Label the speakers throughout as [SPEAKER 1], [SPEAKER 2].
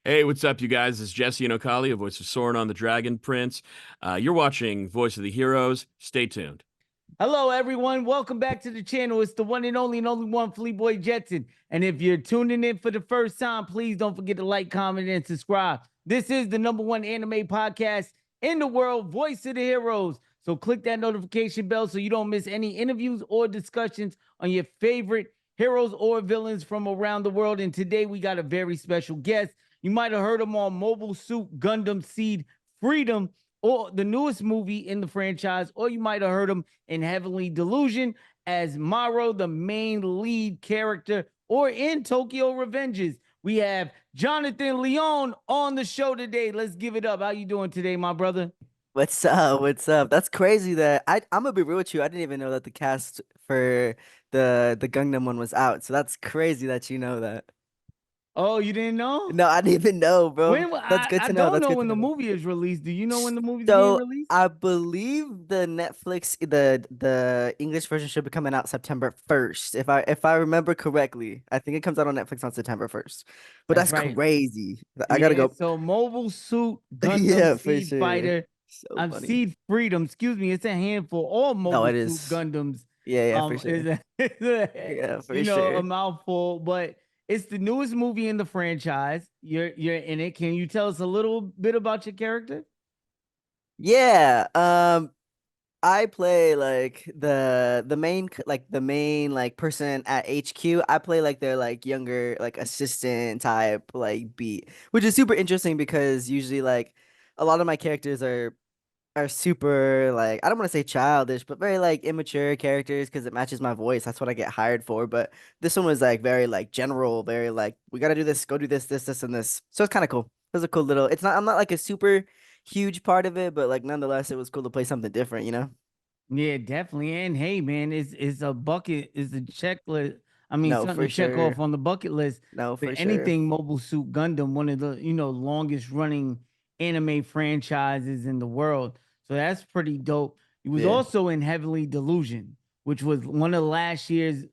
[SPEAKER 1] Hey, what's up, you guys? This is Jesse and Okali, a voice of Soren on the Dragon Prince. You're watching Voice of the Heroes. Stay tuned.
[SPEAKER 2] Hello, everyone. Welcome back to the channel. It's the one and only one, Fleeboy Jetson. And if you're tuning in for the first time, please don't forget to like, comment, and subscribe. This is the #1 anime podcast in the world, Voice of the Heroes. So click that notification bell so you don't miss any interviews or discussions on your favorite heroes or villains from around the world. And today we got a very special guest. You might have heard him on Mobile Suit Gundam Seed Freedom, or the newest movie in the franchise, or you might have heard him in Heavenly Delusion as Maru, the main lead character, or in Tokyo Revenges. We have Jonathan Leon on the show today. Let's give it up. How you doing today, my brother?
[SPEAKER 3] What's up? What's up? That's crazy that I'm gonna be real with you. I didn't even know that the cast for the Gundam one was out. So that's crazy that you know that.
[SPEAKER 2] Oh, you didn't know?
[SPEAKER 3] No, I didn't even know, bro.
[SPEAKER 2] When
[SPEAKER 3] That's good
[SPEAKER 2] I
[SPEAKER 3] to know.
[SPEAKER 2] don't
[SPEAKER 3] That's
[SPEAKER 2] know
[SPEAKER 3] good to
[SPEAKER 2] when the
[SPEAKER 3] know.
[SPEAKER 2] movie is released. Do you know when the movie's being
[SPEAKER 3] So
[SPEAKER 2] released?
[SPEAKER 3] I believe the English version should be coming out September 1st. If I remember correctly. I think it comes out on Netflix on September 1st. But
[SPEAKER 2] That's
[SPEAKER 3] that's
[SPEAKER 2] right.
[SPEAKER 3] crazy. I gotta
[SPEAKER 2] Yeah,
[SPEAKER 3] go.
[SPEAKER 2] so Mobile Suit Gundam
[SPEAKER 3] Yeah, for
[SPEAKER 2] Seed
[SPEAKER 3] sure.
[SPEAKER 2] Fighter,
[SPEAKER 3] So funny.
[SPEAKER 2] Seed Freedom, excuse me, it's a handful. All
[SPEAKER 3] No,
[SPEAKER 2] Mobile
[SPEAKER 3] it
[SPEAKER 2] Suit
[SPEAKER 3] is.
[SPEAKER 2] Gundams
[SPEAKER 3] Yeah, yeah, for
[SPEAKER 2] is
[SPEAKER 3] sure. Yeah, for
[SPEAKER 2] a
[SPEAKER 3] sure.
[SPEAKER 2] mouthful, but it's the newest movie in the franchise. You're in it. Can you tell us a little bit about your character?
[SPEAKER 3] Yeah, I play like the main like person at HQ. I play like their like younger like assistant type like beat, which is super interesting because usually like a lot of my characters are super like I don't want to say childish, but very like immature characters because it matches my voice. That's what I get hired for. But this one was like very like general, very like we gotta do this, go do this, and this. So it's kind of cool. It was a cool little. It's not. I'm not like a super huge part of it, but like nonetheless, it was cool to play something different. You know?
[SPEAKER 2] Yeah, definitely. And hey, man, it's a bucket, it's a checklist. I mean,
[SPEAKER 3] No,
[SPEAKER 2] something
[SPEAKER 3] for
[SPEAKER 2] to check off
[SPEAKER 3] sure.
[SPEAKER 2] on the bucket list
[SPEAKER 3] No,
[SPEAKER 2] for
[SPEAKER 3] for sure.
[SPEAKER 2] anything Mobile Suit Gundam, one of the longest running anime franchises in the world. So that's pretty dope. He was
[SPEAKER 3] Yeah.
[SPEAKER 2] also in Heavenly Delusion, which was one of last year's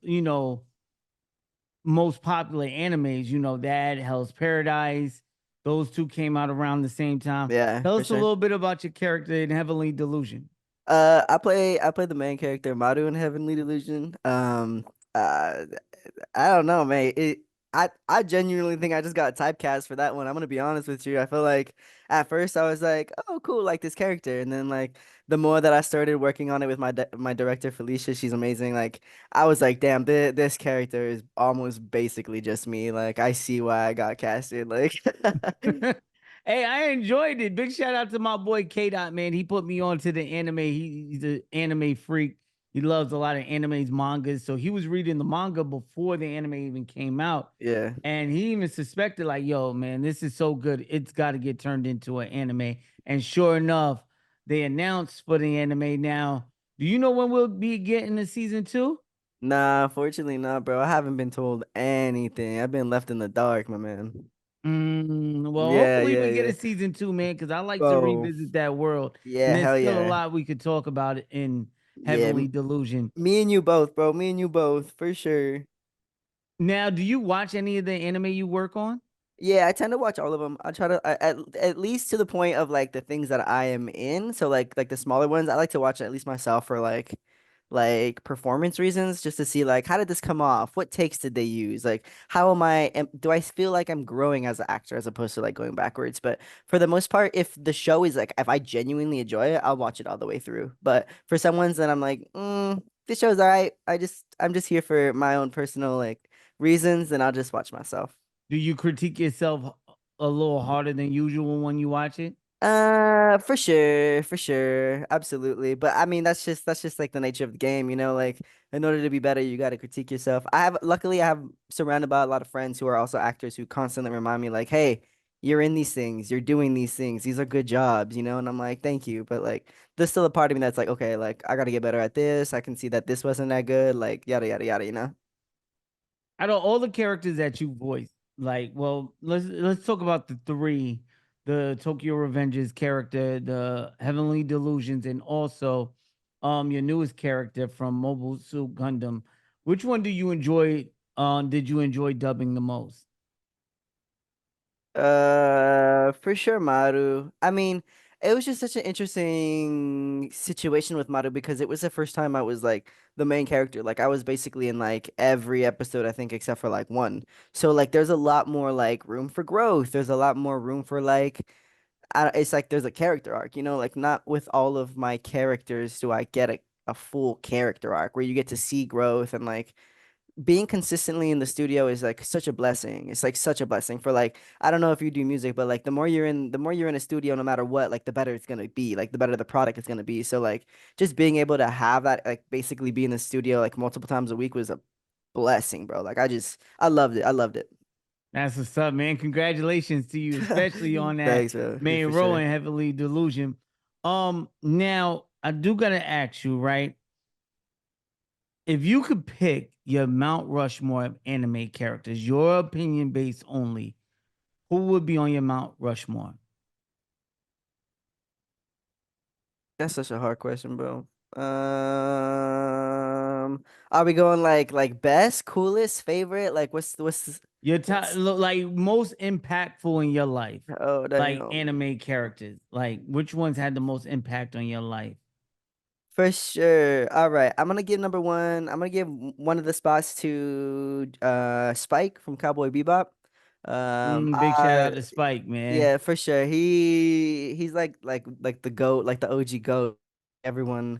[SPEAKER 2] most popular animes. That Hell's Paradise. Those two came out around the same time.
[SPEAKER 3] Yeah,
[SPEAKER 2] Tell
[SPEAKER 3] for
[SPEAKER 2] us a
[SPEAKER 3] sure.
[SPEAKER 2] little bit about your character in Heavenly Delusion.
[SPEAKER 3] I play the main character Maru in Heavenly Delusion. Uh, I don't know, man. I genuinely think I just got typecast for that one. I'm gonna be honest with you. I feel like at first I was like, oh, cool, like this character, and then like the more that I started working on it with my director Felicia, she's amazing. Like I was like, damn, this character is almost basically just me. Like I see why I got casted. Like,
[SPEAKER 2] Hey, I enjoyed it. Big shout out to my boy K Dot, man. He put me on to the anime. He's an anime freak. He loves a lot of animes, mangas. So he was reading the manga before the anime even came out.
[SPEAKER 3] yeah.
[SPEAKER 2] And he even suspected, like, yo, man, this is so good. It's got to get turned into an anime. And sure enough, they announced for the anime now. Do you know when we'll be getting the season two?
[SPEAKER 3] Nah, fortunately not, bro. I haven't been told anything. I've been left in the dark, my man.
[SPEAKER 2] Well,
[SPEAKER 3] Yeah,
[SPEAKER 2] hopefully
[SPEAKER 3] yeah,
[SPEAKER 2] we get
[SPEAKER 3] yeah.
[SPEAKER 2] a season two, man, because I like to
[SPEAKER 3] Bro.
[SPEAKER 2] revisit that world. And
[SPEAKER 3] Yeah,
[SPEAKER 2] there's
[SPEAKER 3] hell
[SPEAKER 2] still a
[SPEAKER 3] yeah.
[SPEAKER 2] lot we could talk about it in
[SPEAKER 3] Yeah,
[SPEAKER 2] Heavenly Delusion.
[SPEAKER 3] me and you both, bro. Me and you both, for sure.
[SPEAKER 2] Now, do you watch any of the anime you work on?
[SPEAKER 3] Yeah, I tend to watch all of them. I try to at least to the point of like the things that I am in. So like the smaller ones, I like to watch at least myself for like performance reasons, just to see like how did this come off? What takes did they use? Like how do I feel like I'm growing as an actor as opposed to like going backwards? But for the most part, if the show is like if I genuinely enjoy it, I'll watch it all the way through. But for some ones that I'm like, this show's all right. I'm just here for my own personal like reasons, then I'll just watch myself.
[SPEAKER 2] Do you critique yourself a little harder than usual when you watch it?
[SPEAKER 3] For sure, absolutely. But I mean, that's just like the nature of the game, you know. Like, in order to be better, you got to critique yourself. Luckily, I have surrounded by a lot of friends who are also actors who constantly remind me, like, "Hey, you're in these things, you're doing these things. These are good jobs," you know. And I'm like, "Thank you," but like, there's still a part of me that's like, "Okay, like, I got to get better at this. I can see that this wasn't that good." Like, yada yada yada, you know.
[SPEAKER 2] Out of all the characters that you voice, like, well, let's talk about the three: the Tokyo Revengers character, the Heavenly Delusions, and also your newest character from Mobile Suit Gundam. Which one do you enjoy? Did you enjoy dubbing the most?
[SPEAKER 3] for sure, Maru. I mean, it was just such an interesting situation with Maru because it was the first time I was like the main character. Like I was basically in like every episode, I think, except for like one. So like there's a lot more like room for growth. There's a lot more room for like it's like there's a character arc, like not with all of my characters do I get a full character arc where you get to see growth and like being consistently in the studio is like such a blessing. It's like such a blessing for like I don't know if you do music, but like the more you're in a studio, no matter what, like the better it's gonna be, like the better the product is gonna be. So like just being able to have that like basically be in the studio like multiple times a week was a blessing, bro. Like I loved it. I loved it.
[SPEAKER 2] That's what's up, man. Congratulations to you, especially on that
[SPEAKER 3] Thanks, bro. Yeah,
[SPEAKER 2] main
[SPEAKER 3] for
[SPEAKER 2] role
[SPEAKER 3] sure.
[SPEAKER 2] in Heavily Delusion. Now I do gotta ask you, right? If you could pick your Mount Rushmore of anime characters, your opinion based only, who would be on your Mount Rushmore?
[SPEAKER 3] That's such a hard question, bro. Are we going like best, coolest, favorite? Like
[SPEAKER 2] Your top,
[SPEAKER 3] what's
[SPEAKER 2] like most impactful in your life,
[SPEAKER 3] oh
[SPEAKER 2] like
[SPEAKER 3] damn.
[SPEAKER 2] anime characters. Like which ones had the most impact on your life?
[SPEAKER 3] For sure. All right. I'm gonna give number one. I'm gonna give one of the spots to Spike from Cowboy Bebop.
[SPEAKER 2] Big shout out to Spike, man.
[SPEAKER 3] Yeah, for sure. He's like the GOAT, like the OG GOAT. Everyone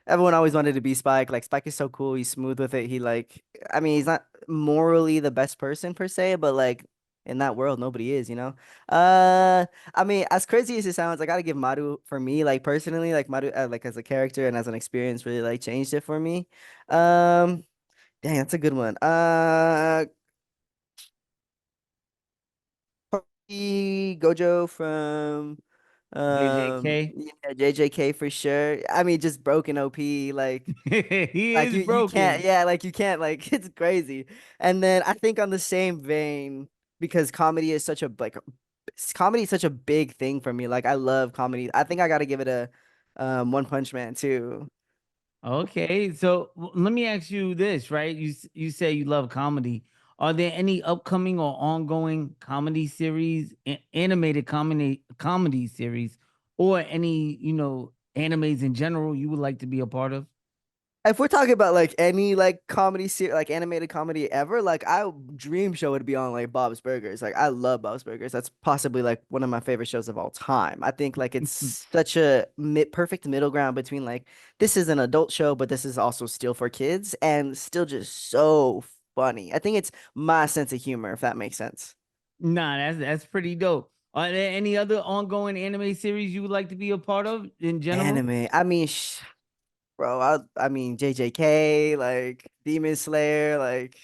[SPEAKER 3] always wanted to be Spike. Like Spike is so cool. He's smooth with it. I mean, he's not morally the best person per se, but like in that world, nobody is. I mean, as crazy as it sounds, I gotta give Maru for me, like personally, like Maru, like as a character and as an experience, really like changed it for me. Um, Dang, that's a good one. Probably Gojo from
[SPEAKER 2] JJK.
[SPEAKER 3] yeah, JJK for sure. I mean, just broken OP,
[SPEAKER 2] He
[SPEAKER 3] like
[SPEAKER 2] is
[SPEAKER 3] you can't,
[SPEAKER 2] broken.
[SPEAKER 3] yeah, like you can't, like it's crazy. And then I think on the same vein, because comedy is such a big thing for me. Like I love comedy. I think I gotta give it a One Punch Man too.
[SPEAKER 2] Okay, so let me ask you this, right? You say you love comedy. Are there any upcoming or ongoing comedy series, animated comedy series, or any animes in general you would like to be a part of?
[SPEAKER 3] If we're talking about like any like comedy series, like animated comedy ever, like I dream show would be on like Bob's Burgers. Like I love Bob's Burgers. That's possibly like one of my favorite shows of all time. I think like it's such a perfect middle ground between like this is an adult show, but this is also still for kids and still just so funny. I think it's my sense of humor, if that makes sense.
[SPEAKER 2] Nah, that's pretty dope. Are there any other ongoing anime series you would like to be a part of in general?
[SPEAKER 3] Anime. I mean, bro, I mean JJK, like Demon Slayer, like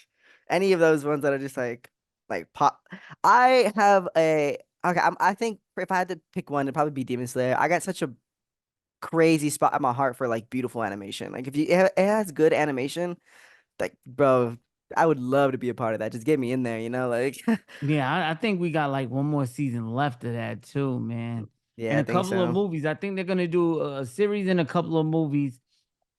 [SPEAKER 3] any of those ones that are just like pop. I have a okay. I think if I had to pick one, it'd probably be Demon Slayer. I got such a crazy spot in my heart for like beautiful animation. Like if it has good animation, like bro, I would love to be a part of that. Just get me in there, like
[SPEAKER 2] Yeah, I think we got like one more season left of that too, man. And
[SPEAKER 3] yeah, I
[SPEAKER 2] a
[SPEAKER 3] think
[SPEAKER 2] couple of
[SPEAKER 3] so.
[SPEAKER 2] movies. I think they're gonna do a series and a couple of movies.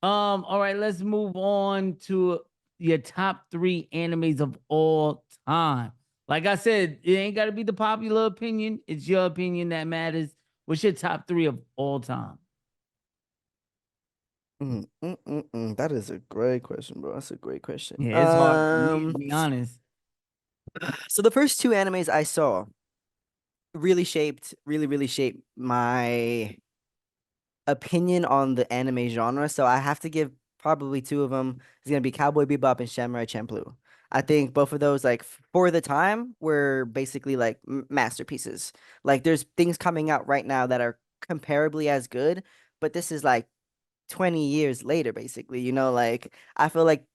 [SPEAKER 2] All right, let's move on to your top three animes of all time. Like I said, it ain't gotta be the popular opinion. It's your opinion that matters. What's your top three of all time?
[SPEAKER 3] That is a great question, bro. That's a great question.
[SPEAKER 2] Yeah, it's hard for me to be honest.
[SPEAKER 3] So the first two animes I saw really shaped my opinion on the anime genre. So I have to give probably two of them. It's gonna be Cowboy Bebop and Samurai Champloo. I think both of those, like for the time, were basically like masterpieces. Like there's things coming out right now that are comparably as good, but this is like 20 years later basically, like I feel like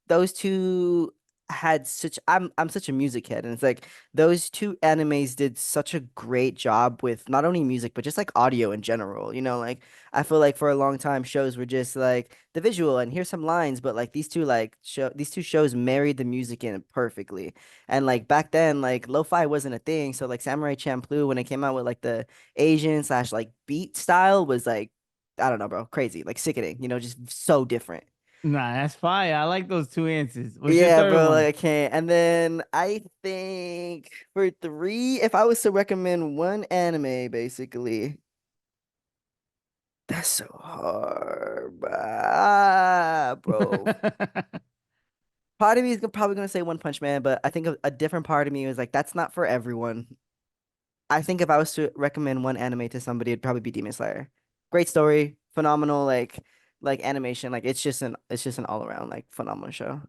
[SPEAKER 3] those two had such I'm such a music head, and it's like those two animes did such a great job with not only music but just like audio in general, like I feel like for a long time shows were just like the visual and here's some lines, but like these two shows married the music in perfectly. And like back then like lo-fi wasn't a thing, so like Samurai Champloo when it came out with like the Asian slash like beat style was like I don't know, bro. Crazy, like sickening, just so different.
[SPEAKER 2] Nah, that's fire. I like those two answers. What's your
[SPEAKER 3] Yeah,
[SPEAKER 2] third
[SPEAKER 3] bro, like
[SPEAKER 2] one?
[SPEAKER 3] I can't. And then I think for three, if I was to recommend one anime, basically, that's so hard, bro. Part of me is probably gonna say One Punch Man, but I think a different part of me was like, that's not for everyone. I think if I was to recommend one anime to somebody, it'd probably be Demon Slayer. Great story, phenomenal, like animation, like it's just an all around like phenomenal show.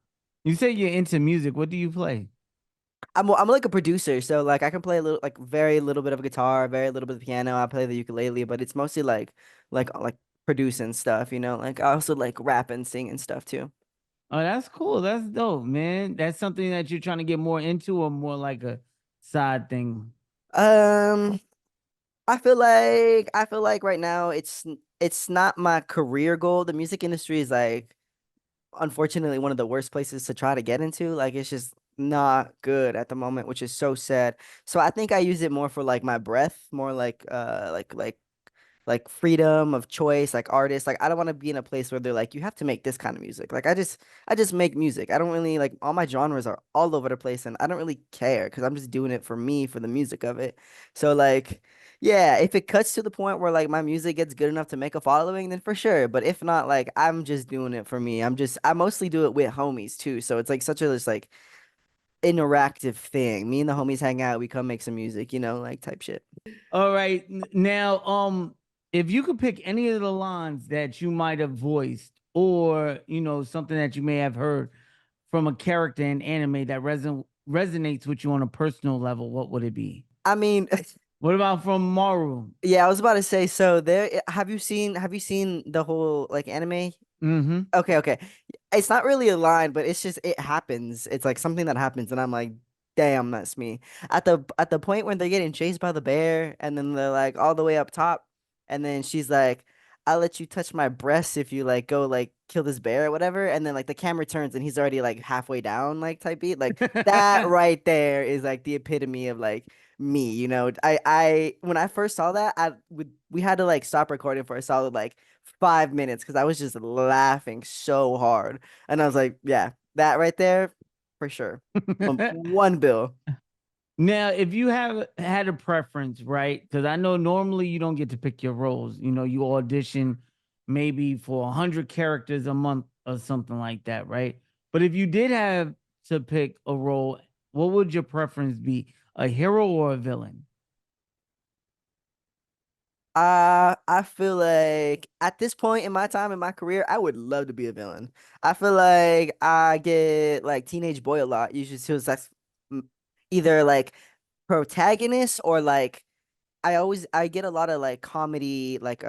[SPEAKER 2] You say you're into music. What do you play?
[SPEAKER 3] I'm like a producer, so like I can play a little like very little bit of guitar, very little bit of piano. I play the ukulele, but it's mostly like producing stuff, you know. Like I also like rap and sing and stuff too.
[SPEAKER 2] Oh, that's cool. That's dope, man. That's something that you're trying to get more into, or more like a side thing.
[SPEAKER 3] Um, I feel like right now it's not my career goal. The music industry is like unfortunately one of the worst places to try to get into. Like it's just not good at the moment, which is so sad. So I think I use it more for like my breath, more like freedom of choice, like artists. Like I don't want to be in a place where they're like, you have to make this kind of music. Like I just make music. I don't really like all my genres are all over the place and I don't really care because I'm just doing it for me, for the music of it. So like yeah, if it cuts to the point where like my music gets good enough to make a following, then for sure. But if not, like I'm just doing it for me. I mostly do it with homies too. So it's like such a just like interactive thing. Me and the homies hang out, we come make some music, like type shit.
[SPEAKER 2] All right. Now, if you could pick any of the lines that you might have voiced, or something that you may have heard from a character in anime that resonates with you on a personal level, what would it be?
[SPEAKER 3] I mean,
[SPEAKER 2] What about from Maru?
[SPEAKER 3] yeah, I was about to say, so have you seen the whole like anime?
[SPEAKER 2] Mm-hmm.
[SPEAKER 3] Okay, okay. It's not really a line, but it's just it happens. It's like something that happens and I'm like, damn, that's me. At the point when they're getting chased by the bear and then they're like all the way up top and then she's like, I'll let you touch my breasts if you like go like kill this bear or whatever. And then like the camera turns and he's already like halfway down, like type beat. Like that right there is like the epitome of like me, I when I first saw that, we had to like stop recording for a solid like 5 minutes because I was just laughing so hard. And I was like, yeah, that right there, for sure. One bill.
[SPEAKER 2] Now, if you have had a preference, right? Because I know normally you don't get to pick your roles. You audition maybe for 100 characters a month or something like that, right? But if you did have to pick a role, what would your preference be? A hero or a villain?
[SPEAKER 3] I feel like at this point in my time in my career, I would love to be a villain. I feel like I get like teenage boy a lot. Usually, so that's either like protagonist or like I get a lot of like comedy, like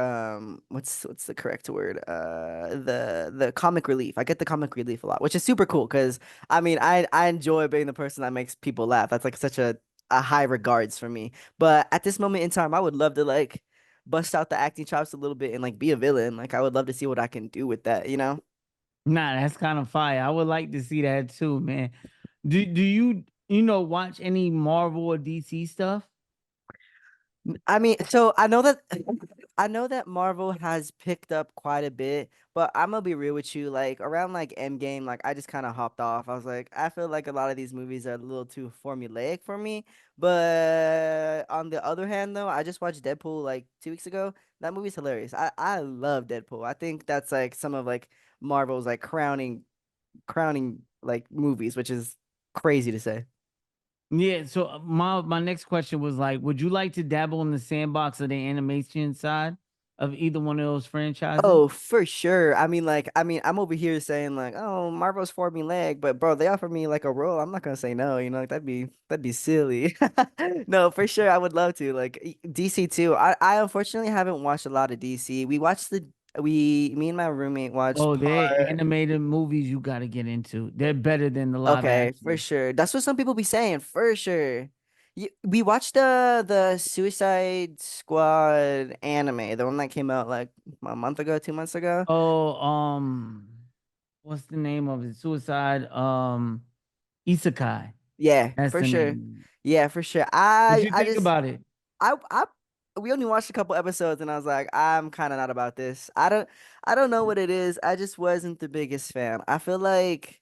[SPEAKER 3] what's the correct word? The comic relief. I get the comic relief a lot, which is super cool because I mean I enjoy being the person that makes people laugh. That's like such a high regards for me. But at this moment in time, I would love to like bust out the acting chops a little bit and like be a villain. Like I would love to see what I can do with that, you know?
[SPEAKER 2] Nah, that's kind of fire. I would like to see that too, man. Do you watch any Marvel or DC stuff?
[SPEAKER 3] I mean, so I know that Marvel has picked up quite a bit, but I'm gonna be real with you. Like around like Endgame, like I just kind of hopped off. I was like, I feel like a lot of these movies are a little too formulaic for me. But on the other hand, though, I just watched Deadpool like 2 weeks ago. That movie's hilarious. I love Deadpool. I think that's like some of like Marvel's like crowning like movies, which is crazy to say.
[SPEAKER 2] Yeah, so my next question was like, would you like to dabble in the sandbox of the animation side of either one of those franchises?
[SPEAKER 3] Oh, for sure. I mean, I'm over here saying like, oh, Marvel's for me leg, but bro, they offer me like a role. I'm not gonna say no, like that'd be silly. No, for sure, I would love to. Like DC too. I unfortunately haven't watched a lot of DC. Me and my roommate watched
[SPEAKER 2] Oh, they're
[SPEAKER 3] part.
[SPEAKER 2] animated movies you got to get into. They're better than the live
[SPEAKER 3] Okay, for
[SPEAKER 2] action.
[SPEAKER 3] sure. That's what some people be saying, for sure. We watched the Suicide Squad anime, the one that came out like a month ago, 2 months ago.
[SPEAKER 2] Oh, what's the name of it? Suicide, Isekai.
[SPEAKER 3] Yeah,
[SPEAKER 2] That's
[SPEAKER 3] for
[SPEAKER 2] the
[SPEAKER 3] sure.
[SPEAKER 2] name.
[SPEAKER 3] Yeah, for sure.
[SPEAKER 2] What
[SPEAKER 3] I
[SPEAKER 2] you
[SPEAKER 3] I
[SPEAKER 2] think
[SPEAKER 3] just
[SPEAKER 2] about it?
[SPEAKER 3] I we only watched a couple episodes, and I was like, I'm kind of not about this. I don't know what it is. I just wasn't the biggest fan. I feel like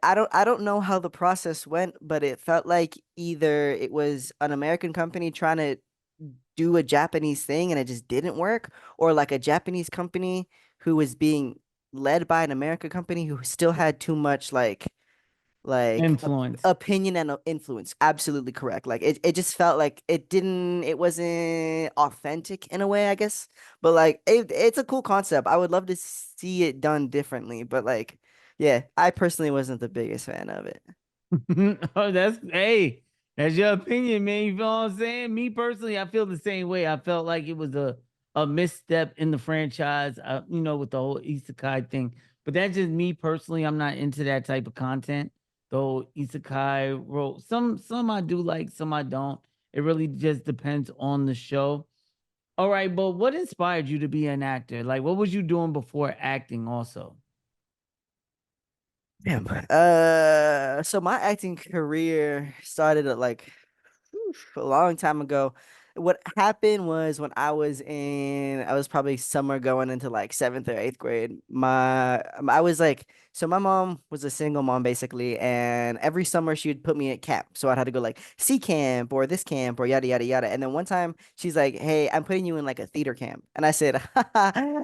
[SPEAKER 3] I don't know how the process went, but it felt like either it was an American company trying to do a Japanese thing and it just didn't work, or like a Japanese company who was being led by an American company who still had too much
[SPEAKER 2] Influence.
[SPEAKER 3] opinion and influence. Absolutely correct. Like it just felt like it wasn't authentic in a way, I guess. But like it's a cool concept. I would love to see it done differently, but like yeah, I personally wasn't the biggest fan of it.
[SPEAKER 2] Oh, that's your opinion, man. You feel what I'm saying? Me personally, I feel the same way. I felt like it was a misstep in the franchise, with the whole isekai thing. But that's just me personally. I'm not into that type of content. Though isekai role, some I do like, some I don't. It really just depends on the show. All right, but what inspired you to be an actor? Like, what was you doing before acting? Also,
[SPEAKER 3] Damn. So my acting career started at like a long time ago. What happened was when I was probably somewhere going into like seventh or eighth grade. I was like, so my mom was a single mom basically, and every summer she would put me at camp. So I'd have to go like C camp or this camp or yada yada yada. And then one time she's like, "Hey, I'm putting you in like a theater camp," and I said,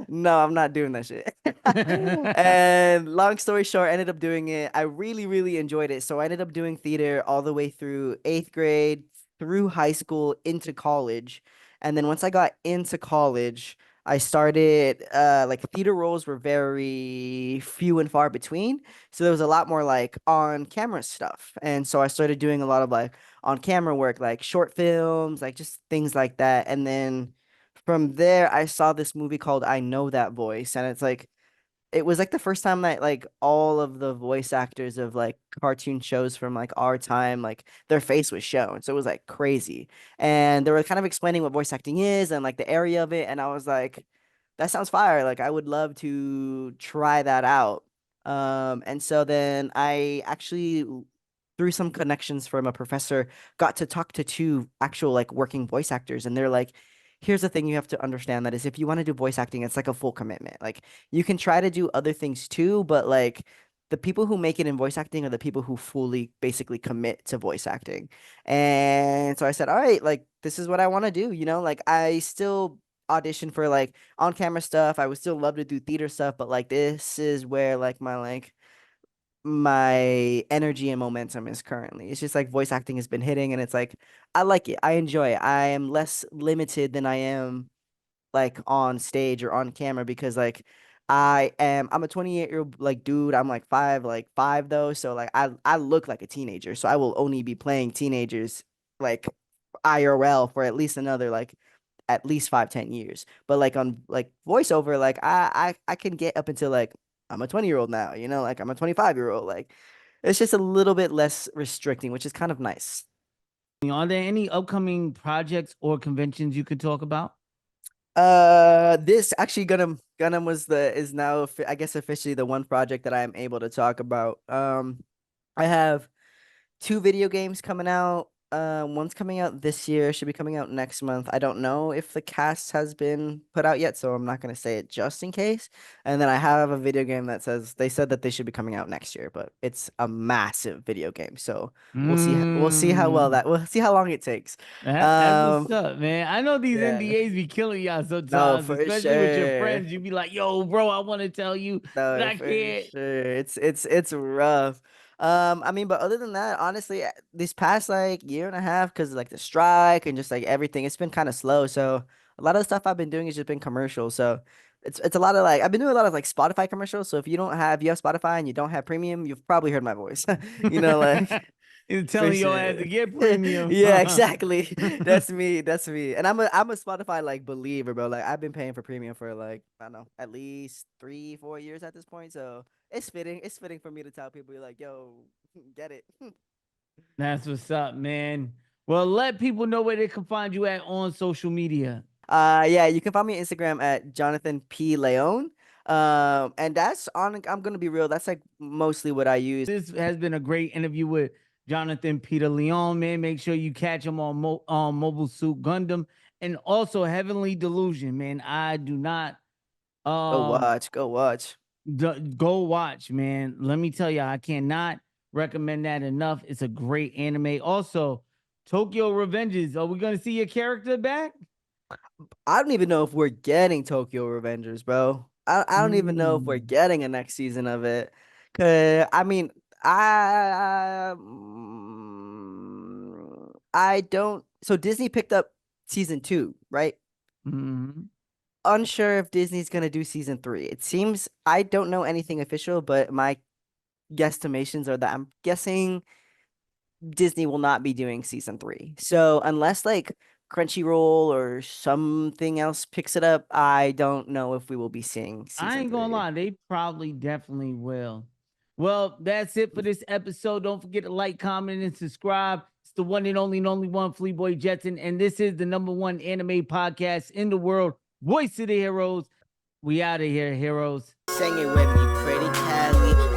[SPEAKER 3] "No, I'm not doing that shit." And long story short, I ended up doing it. I really, really enjoyed it. So I ended up doing theater all the way through eighth grade, through high school, into college. And then once I got into college, I started like theater roles were very few and far between. So there was a lot more like on camera stuff. And so I started doing a lot of like on camera work, like short films, like just things like that. And then from there, I saw this movie called I Know That Voice. And it's like it was like the first time that like all of the voice actors of like cartoon shows from like our time, like their face was shown. So it was like crazy. And they were kind of explaining what voice acting is and like the area of it. And I was like, that sounds fire. Like I would love to try that out. And so then I actually through some connections from a professor got to talk to two actual like working voice actors, and they're like, here's the thing you have to understand, that is if you want to do voice acting, it's like a full commitment. Like you can try to do other things too, but like the people who make it in voice acting are the people who fully basically commit to voice acting. And so I said, all right, like this is what I want to do, like I still audition for like on camera stuff. I would still love to do theater stuff, but like this is where like my energy and momentum is currently. It's just like voice acting has been hitting, and it's like I like it. I enjoy it. I am less limited than I am like on stage or on camera, because like I'm a 28-year-old like dude. I'm like five though. So like I look like a teenager. So I will only be playing teenagers like IRL for at least another like at least 5, 10 years. But like on like voiceover, like I can get up until like I'm a 20-year-old now, like I'm a 25-year-old. Like it's just a little bit less restricting, which is kind of nice.
[SPEAKER 2] are there any upcoming projects or conventions you could talk about?
[SPEAKER 3] This actually Gundam is now I guess officially the one project that I am able to talk about. I have two video games coming out. One's coming out this year, should be coming out next month. I don't know if the cast has been put out yet, so I'm not gonna say it just in case. And then I have a video game that they said that they should be coming out next year, but it's a massive video game, so we'll see how well
[SPEAKER 2] Mm.
[SPEAKER 3] we'll see how long it takes.
[SPEAKER 2] That's what's
[SPEAKER 3] Um,
[SPEAKER 2] up, man. I know these
[SPEAKER 3] yeah,
[SPEAKER 2] NDAs be killing y'all
[SPEAKER 3] no,
[SPEAKER 2] sometimes,
[SPEAKER 3] for
[SPEAKER 2] especially with your
[SPEAKER 3] sure.
[SPEAKER 2] friends. You be like, "Yo, bro, I want to tell you, but
[SPEAKER 3] No,
[SPEAKER 2] I
[SPEAKER 3] for
[SPEAKER 2] can't."
[SPEAKER 3] sure. It's rough. I mean, but other than that, honestly, this past like year and a half, because like the strike and just like everything, it's been kind of slow. So a lot of the stuff I've been doing has just been commercials. So it's a lot of like I've been doing a lot of like Spotify commercials. So if you have Spotify and you don't have premium, you've probably heard my voice. Like
[SPEAKER 2] He's
[SPEAKER 3] for
[SPEAKER 2] telling your ass
[SPEAKER 3] sure.
[SPEAKER 2] to get premium.
[SPEAKER 3] Yeah, exactly. That's me. That's me. And I'm a Spotify like believer, bro. Like I've been paying for premium for like, I don't know, at least 3, 4 years at this point. So it's fitting. It's fitting for me to tell people like, yo, get it.
[SPEAKER 2] That's what's up, man. Well, let people know where they can find you at on social media.
[SPEAKER 3] Yeah, you can find me on Instagram at Jonathan P. Leon. And that's on, I'm gonna be real, that's like mostly what I use.
[SPEAKER 2] This has been a great interview with Jonathan Peter Leon, man. Make sure you catch him on Mobile Suit Gundam and also Heavenly Delusion, man. I do not
[SPEAKER 3] Go watch. Go watch.
[SPEAKER 2] go watch, man. Let me tell you, I cannot recommend that enough. It's a great anime. Also, Tokyo Revengers. Are we gonna see your character back?
[SPEAKER 3] I don't even know if we're getting Tokyo Revengers, bro. I don't even know if we're getting a next season of it. Cause I mean, I don't. So Disney picked up season 2, right?
[SPEAKER 2] Mhm.
[SPEAKER 3] Unsure if Disney's gonna do season 3. It seems I don't know anything official, but my guesstimations are that I'm guessing Disney will not be doing season 3. So unless like Crunchyroll or something else picks it up, I don't know if we will be seeing
[SPEAKER 2] I
[SPEAKER 3] season
[SPEAKER 2] ain't gonna
[SPEAKER 3] 3.
[SPEAKER 2] lie, they probably definitely will. Well, that's it for this episode. Don't forget to like, comment, and subscribe. It's the one and only one Fleeboy Jetson, and this is the #1 anime podcast in the world, Voice of the Heroes. We out of here, heroes.
[SPEAKER 3] Sing it with me, pretty Cali.